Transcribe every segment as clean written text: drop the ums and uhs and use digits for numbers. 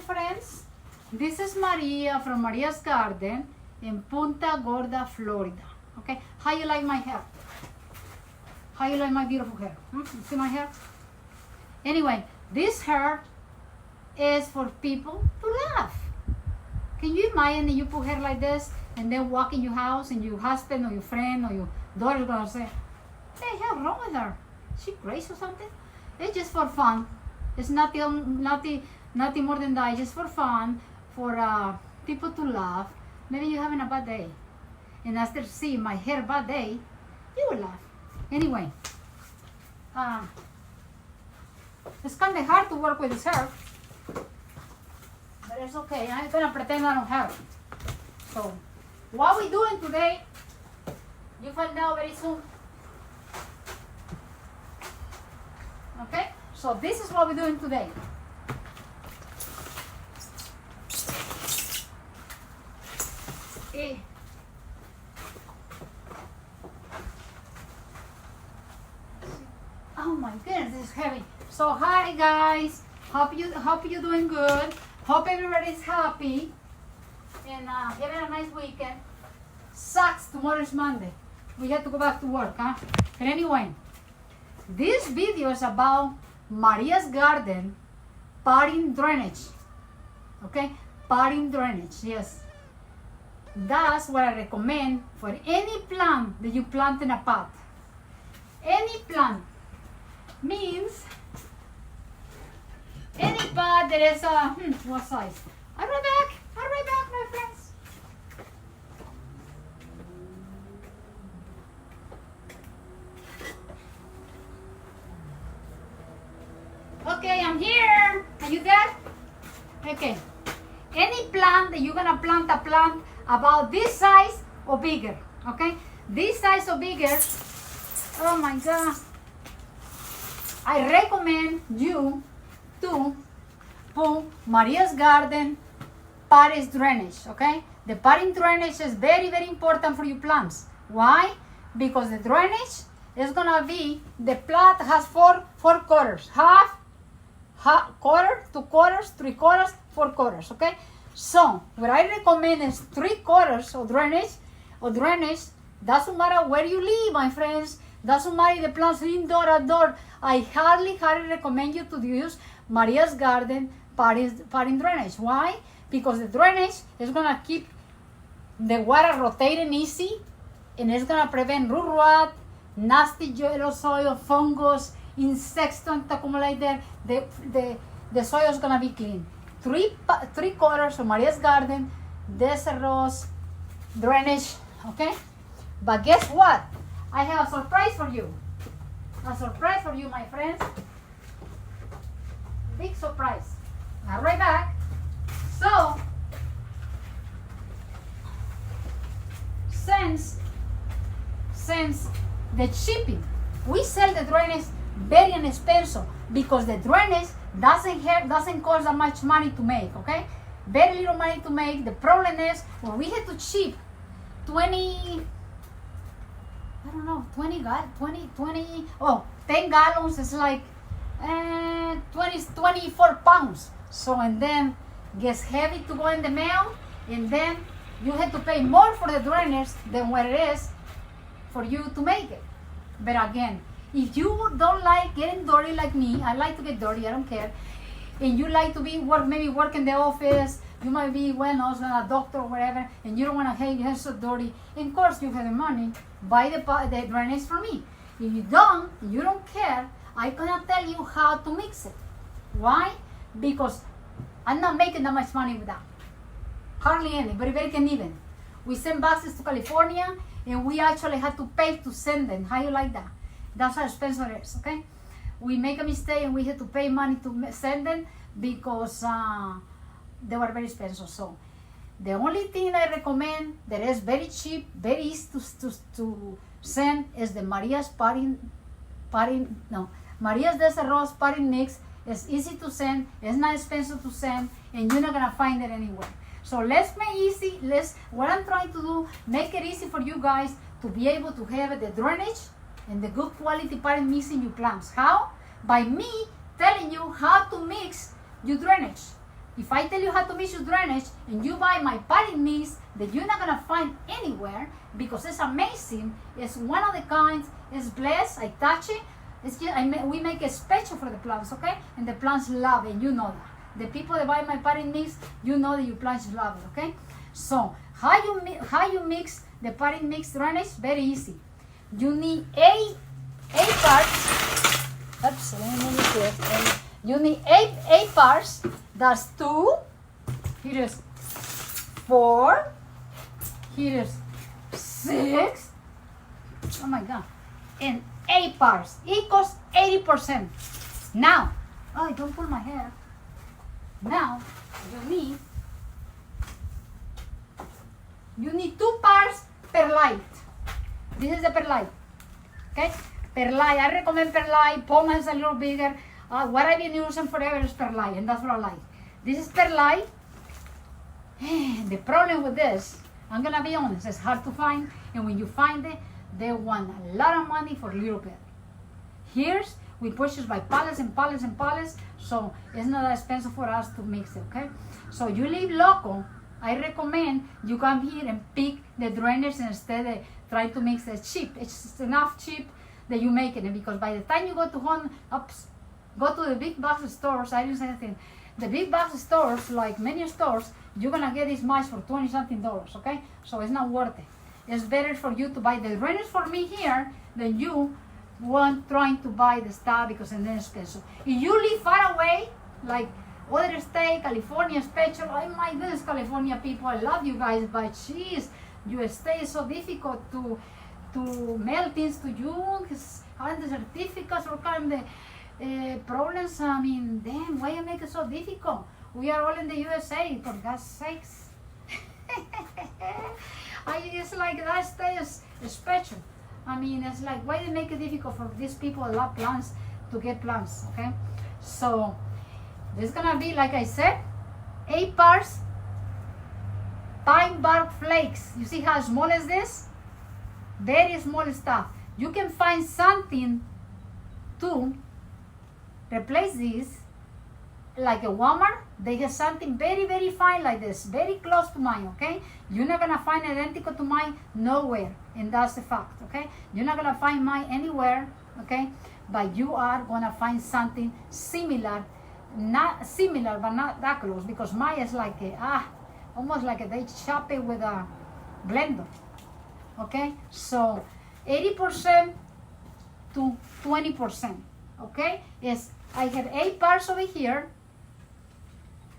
friends. This is Maria from Maria's Garden in Punta Gorda, Florida. Okay, how you like my hair? How you like my beautiful hair? You see my hair? Anyway, this hair is for people to laugh. Can you imagine that you put hair like this and then walk in your house and your husband or your friend or your daughter is gonna say, "Hey, what's wrong with her? Is she crazy or something?" It's just for fun. It's nothing more than that. It's just for fun, for people to laugh. Maybe you're having a bad day, and after seeing my hair bad day, you will laugh. Anyway, it's kind of hard to work with this hair, but it's okay. I'm gonna pretend I don't have it. So, what we doing today, you find out very soon. Okay, so this is what we're doing today. Oh my goodness, this is heavy. So hi guys, hope you're doing good. Hope everybody's happy and having a nice weekend. Sucks, tomorrow is Monday. We have to go back to work, huh? But anyway, this video is about Maria's Garden potting drainage. Okay, potting drainage, yes. That's what I recommend for any plant that you plant in a pot. Any plant means any pot that is what size? I'll be right back, my friends. Okay, I'm here. Are you there? Okay. Any plant that you're gonna plant a plant about this size or bigger, okay? This size or bigger, oh my God. I recommend you to put Maria's Garden potting drainage, okay? The potting drainage is very, very important for your plants. Why? Because the drainage is gonna be, the plant has four quarters, half, quarter, 2 quarters, 3 quarters, 4 quarters, okay? So, what I recommend is 3 quarters of drainage. Doesn't matter where you live, my friends. Doesn't matter if the plants indoor, outdoor. I highly recommend you to use Maria's Garden potting drainage. Why? Because the drainage is going to keep the water rotating easy, and it's going to prevent root rot, nasty yellow soil, fungus, insects don't accumulate there. The soil is going to be clean. 3 quarters of Maria's Garden, desert rose, drainage, okay? But guess what? I have a surprise for you. A surprise for you, my friends. Big surprise. I'll be right back. So, since the shipping, we sell the drainage very inexpensive because the drainage doesn't cost that much money to make, okay? Very little money to make. The problem is when we had to ship 10 gallons is like 24 pounds. So, and then gets heavy to go in the mail, and then you have to pay more for the drainage than what it is for you to make it. But again, if you don't like getting dirty like me, I like to get dirty, I don't care, and you like to maybe work in the office, you might be, also a doctor or whatever, and you don't want to, hey, your hands so dirty, of course you have the money, buy the drainage from me. If you don't care, I'm going to tell you how to mix it. Why? Because I'm not making that much money with that. Hardly any, very, very even. We send boxes to California, and we actually had to pay to send them. How you like that? That's how expensive it is, okay? We make a mistake and we had to pay money to send them because they were very expensive. So the only thing I recommend that is very cheap, very easy to send is the Maria's Maria's Desert Rose potting mix. It's easy to send, it's not expensive to send, and you're not gonna find it anywhere. So let's make easy, what I'm trying to do, make it easy for you guys to be able to have the drainage and the good quality potting mix in your plants. How? By me telling you how to mix your drainage. If I tell you how to mix your drainage and you buy my potting mix that you're not gonna find anywhere because it's amazing, it's one of the kinds, it's blessed, I touch it, it's just, we make it special for the plants, okay? And the plants love it, you know that. The people that buy my potting mix, you know that your plants love it, okay? So, how you mix the potting mix drainage? Very easy. You need eight parts. Oops, let me make it. You need eight parts. That's 2. Here is 4. Here is 6. Oh my God. And 8 parts equals 80%. Now, oh, don't pull my hair. Now, you need 2 parts per light. This is the perlite. Okay? Perlite. I recommend perlite. Poma is a little bigger. What I've been using forever is perlite, and that's what I like. This is perlite. The problem with this, I'm gonna be honest, it's hard to find, and when you find it, they want a lot of money for a little bit. Here's we purchase by pallets and pallets and pallets, so it's not that expensive for us to mix it. Okay, so you live local, I recommend you come here and pick the drainage instead of trying to mix it cheap. It's enough cheap that you make it, because by the time you go to go to the big box stores, I didn't say anything. The big box stores, like many stores, you're gonna get this much for $20-something, okay? So it's not worth it. It's better for you to buy the drainage for me here than you trying to buy the stuff because it's expensive. If you live far away, like other state, California special, oh my goodness, California people, I love you guys, but geez, your state is so difficult to mail things to you, having the certificates, all kind of problems. I mean, damn, why you make it so difficult? We are all in the USA, for God's sakes. It's like that state is special. I mean, it's like, why they make it difficult for these people that love plants to get plants, okay? So, this is gonna be, like I said, 8 parts pine bark flakes. You see how small is this? Very small stuff. You can find something to replace this, like a Walmart. They have something very, very fine like this, very close to mine, okay? You're not gonna find identical to mine nowhere, and that's the fact, okay? You're not gonna find mine anywhere, okay? But you are gonna find something similar, not similar, but not that close, because mine is like almost like they chop it with a blender, okay? So 80% to 20%, okay? Is I have 8 parts over here.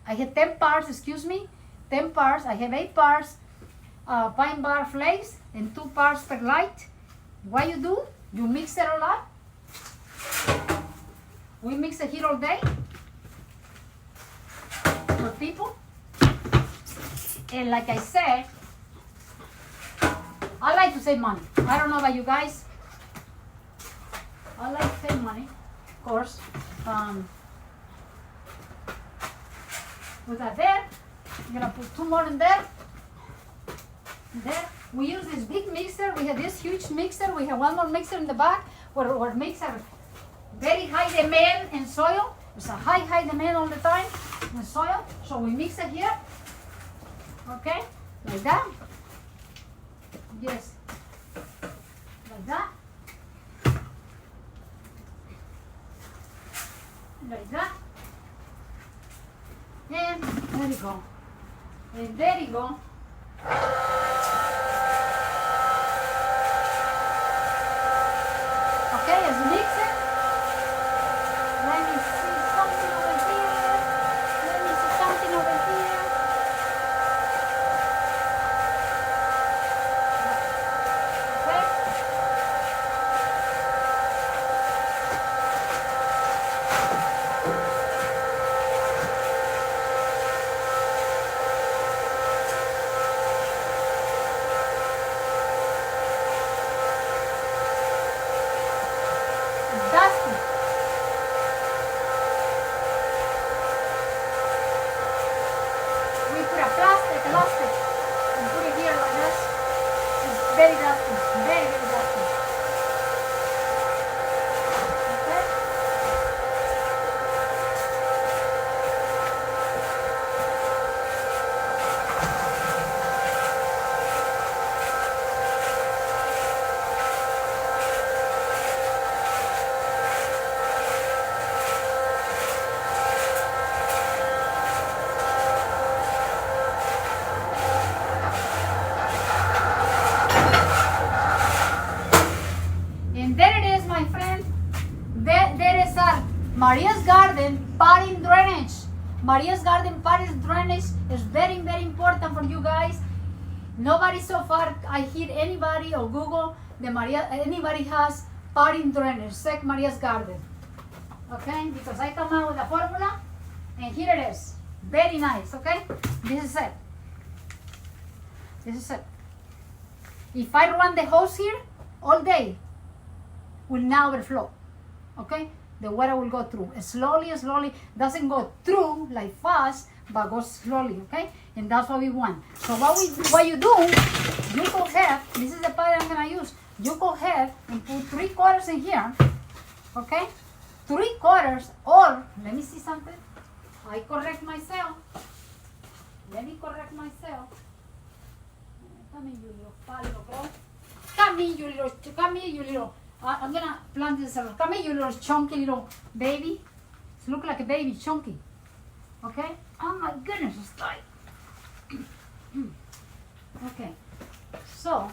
I have 10 parts, 10 parts. I have 8 parts pine bark flakes and 2 parts perlite. What you do, you mix it all up. We mix it here all day for people. And like I said, I like to save money. I don't know about you guys. I like to save money, of course. With that there, you're gonna put 2 more in there. There, we use this big mixer. We have this huge mixer. We have 1 more mixer in the back where mixer very high demand in soil. It's a high demand all the time in soil. So we mix it here. Okay, like that. Yes, like that. Like that. And there you go. And there you go. Okay, let's mix it. Let me see something over here. Let me see something over here. Okay. Maria's Garden potting drainage is very, very important for you guys. Nobody so far, I hear anybody or Google, anybody has potting drainage, check Maria's Garden. Okay, because I come out with a formula, and here it is. Very nice, okay? This is it. This is it. If I run the hose here all day, will now overflow, okay? The water will go through slowly, slowly. Doesn't go through like fast, but goes slowly, okay? And that's what we want. So what you do, you go ahead. This is the part I'm gonna use. You go ahead and put 3/4 in here, okay? 3/4, or let me see something. I correct myself. Let me correct myself. Come in, you little palo, bro. Come in, you little. I'm gonna plant this. Come in, you little chunky little baby. It look like a baby, chunky. Okay? Oh my goodness, it's like. Okay. So,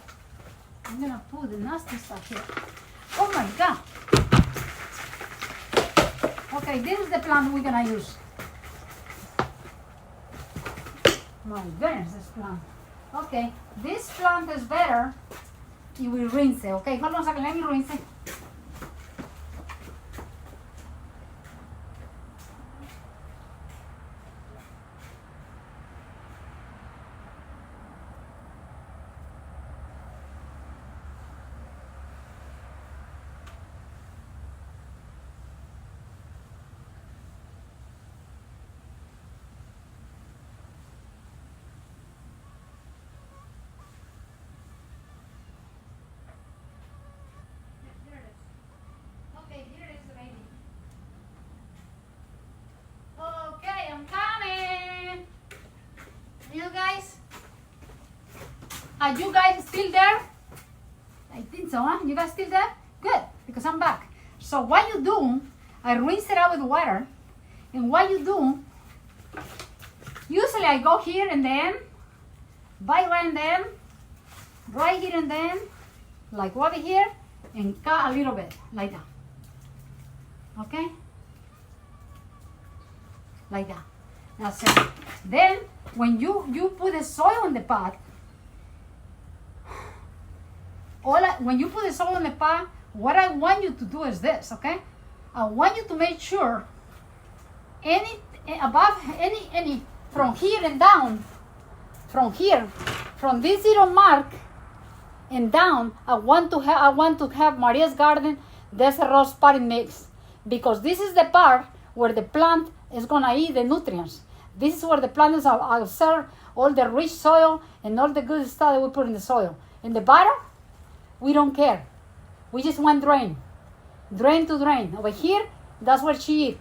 I'm gonna put the nasty stuff here. Oh my God. Okay, this is the plant we're gonna use. My goodness, this plant. Okay, this plant is better. You will rinse it. Okay, hold on a second. Let me rinse it. Are you guys still there? I think so, huh? You guys still there? Good, because I'm back. So what you do, I rinse it out with water. And what you do, usually I go here and then, right and then, right here and then, like over here, and cut a little bit, like that. Okay? Like that. That's it. Then, when you put the soil in the pot, when you put the soil in the pot, what I want you to do is this, okay? I want you to make sure any from here and down, from this zero mark and down, I want to have Maria's Garden Desert Rose potting mix, because this is the part where the plant is gonna eat the nutrients. This is where the plant is absorb all the rich soil and all the good stuff that we put in the soil. In the bottom, we don't care. We just want drain to drain. Over here, that's where she eat.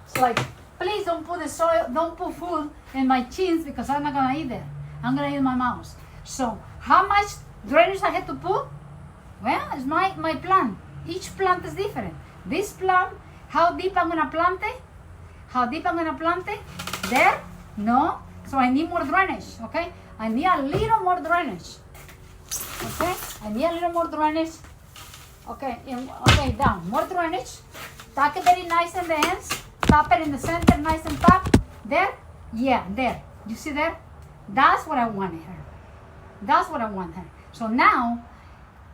It's like, please don't put the soil, don't put food in my chins, because I'm not gonna eat there. I'm gonna eat my mouth. So how much drainage I had to put? Well, it's my plant. Each plant is different. This plant, how deep I'm gonna plant it? How deep I'm gonna plant it? There? No. So I need more drainage, okay? I need a little more drainage. Okay, I need a little more drainage. Okay, down. More drainage. Tuck it very nice in the ends. Tap it in the center, nice and top. There? Yeah, there. You see there? That's what I wanted her. That's what I want her. So now,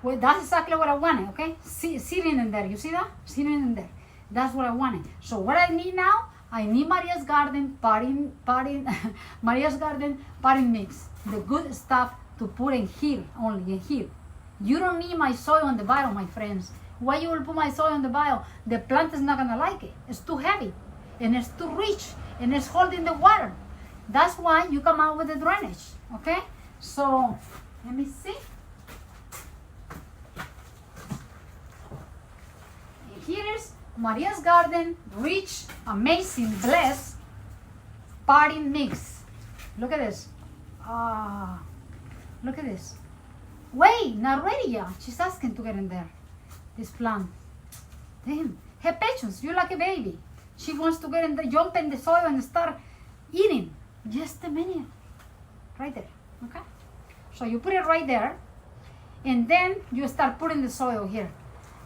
well, that's exactly what I wanted, okay? Sitting in there. You see that? Sitting in there. That's what I wanted. So what I need now, I need Maria's Garden Maria's Garden potting mix. The good stuff to put in here, only in here. You don't need my soil on the bottom, my friends. Why you will put my soil on the bottom? The plant is not gonna like it. It's too heavy, and it's too rich, and it's holding the water. That's why you come out with the drainage, okay? So, let me see. And here is Maria's Garden Rich, Amazing, Blessed potting mix. Look at this. Look at this. Wait, not ready yet. She's asking to get in there. This plant. Damn. Her patience, you're like a baby. She wants to get in there, jump in the soil and start eating. Just a minute. Right there. Okay? So you put it right there. And then you start putting the soil here.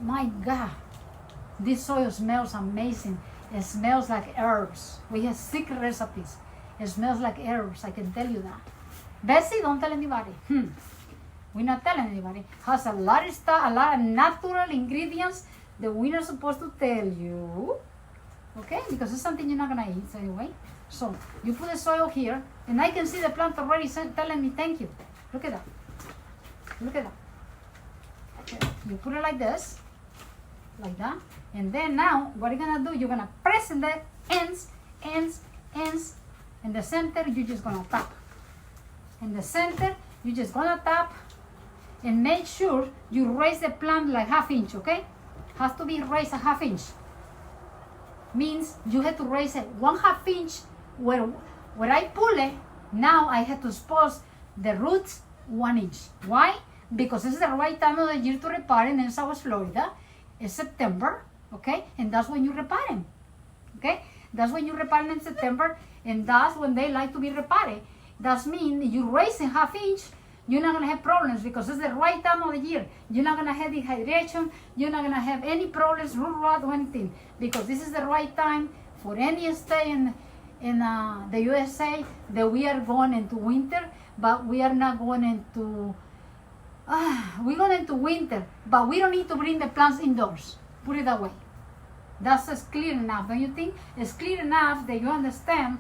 My God. This soil smells amazing. It smells like herbs. We have secret recipes. It smells like herbs, I can tell you that. Bessie, don't tell anybody. We're not telling anybody. Has a lot of stuff, a lot of natural ingredients that we're not supposed to tell you. Okay? Because it's something you're not gonna eat anyway. So you put the soil here, and I can see the plant already telling me thank you. Look at that. Look at that. Okay. You put it like this, like that, and then now what you're gonna do? You're gonna press in the ends. In the center, you're just gonna tap. In the center, you're just gonna tap, and make sure you raise the plant like ½ inch. Okay? Has to be raised a ½ inch. Means you have to raise it 1/2 inch. Where I pull it, now I have to expose the roots 1 inch. Why? Because this is the right time of the year to repot in South Florida. It's September, okay? And that's when you repot them, okay? That's when you repot them in September, and that's when they like to be repotted. That means you raise it ½ inch, you're not gonna have problems because it's the right time of the year. You're not gonna have dehydration, you're not gonna have any problems, root rot or anything, because this is the right time for any stay in the USA that we are going into winter, but we are not going into, we're going into winter, but we don't need to bring the plants indoors. Put it that way. That's clear enough, don't you think? It's clear enough that you understand.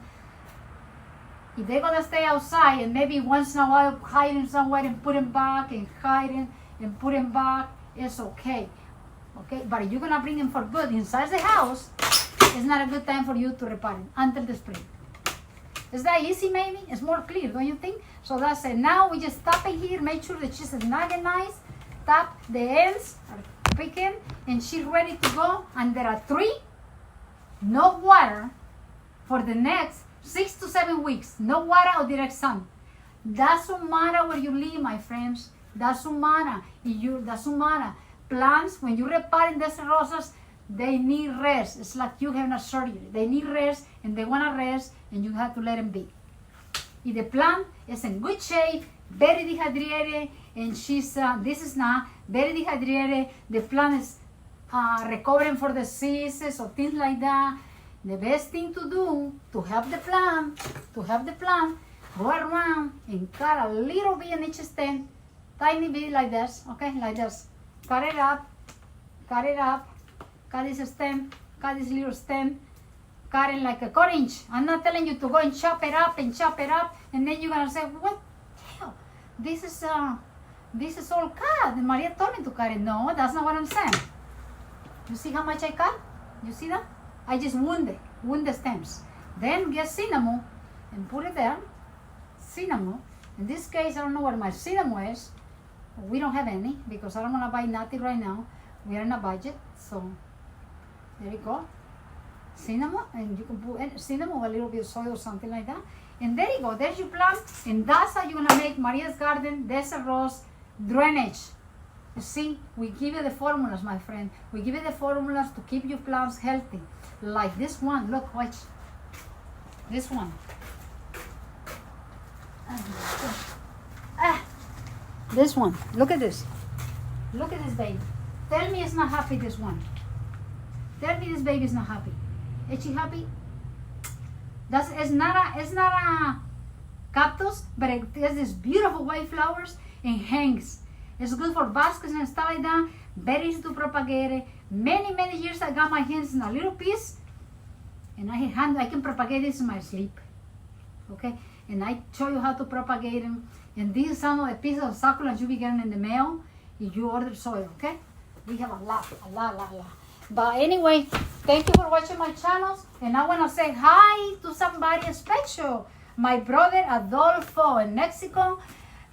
If they're going to stay outside and maybe once in a while hiding somewhere and put them back and hiding and put them back, it's okay. Okay, but if you're going to bring them for good inside the house, it's not a good time for you to repot it until the spring. Is that easy maybe? It's more clear, don't you think? So that's it. Now we just tap it here, make sure the cheese is nice. Tap the ends, are picking, and she's ready to go. And there are 3, no water for the next 6 to 7 weeks. No water or direct sun. Doesn't matter where you live, my friends. Doesn't matter. Doesn't matter. Plants, when you repot in these rosas, they need rest. It's like you having a surgery. They need rest, and they want to rest, and you have to let them be. If the plant is in good shape, very dehydrated, and this is not very dehydrated, the plant is recovering for diseases or things like that, the best thing to do to help the plant, go around and cut a little bit in each stem, tiny bit like this, okay, like this. Cut it up, cut this stem, cut this little stem, cut it like a 1/4 inch. I'm not telling you to go and chop it up, and then you're gonna say, what the hell? This is all cut. And Maria told me to cut it. No, that's not what I'm saying. You see how much I cut? You see that? I just wound the stems. Then get cinnamon and put it there. Cinnamon. In this case, I don't know what my cinnamon is. We don't have any because I don't want to buy nothing right now. We are in a budget, so there you go. Cinnamon, and you can put cinnamon with a little bit of soy or something like that. And there you go. There's your plant, and that's how you're gonna make Maria's Garden Desert Rose drainage. You see, we give you the formulas, my friend. We give you the formulas to keep your plants healthy. Like this one. Look, watch. This one. This one. Look at this. Look at this baby. Tell me it's not happy, this one. Tell me this baby is not happy. Is she happy? It's not a cactus, but it has these beautiful white flowers and hangs. It's good for baskets and stuff like that. Very easy to propagate. Many years I got my hands in a little piece, and I can propagate this in my sleep. Okay, and I show you how to propagate them. And these are some of the pieces of succulents you'll be getting in the mail if you order soil. Okay, we have a lot. But anyway, thank you for watching my channels, and I want to say hi to somebody special. My brother Adolfo in Mexico.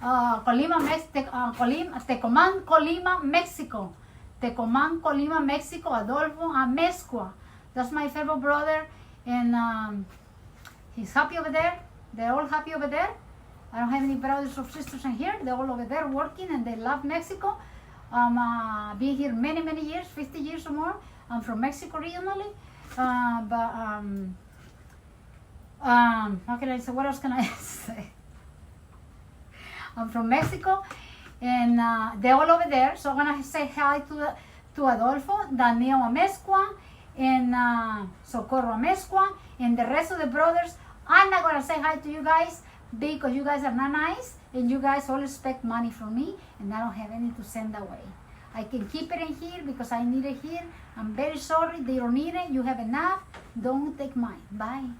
Tecomán, Colima, Mexico. Tecomán, Colima, Mexico. Adolfo Amezcua. That's my favorite brother, and he's happy over there. They're all happy over there. I don't have any brothers or sisters in here. They're all over there working, and they love Mexico. Been here many years, 50 years or more. I'm from Mexico originally, how can I say? What else can I say? I'm from Mexico, and they're all over there. So I want to say hi to Adolfo, Daniel Amezcua, and Socorro Amezcua, and the rest of the brothers. I'm not gonna say hi to you guys because you guys are not nice, and you guys all expect money from me, and I don't have any to send away. I can keep it in here because I need it here. I'm very sorry. They don't need it. You have enough. Don't take mine. Bye.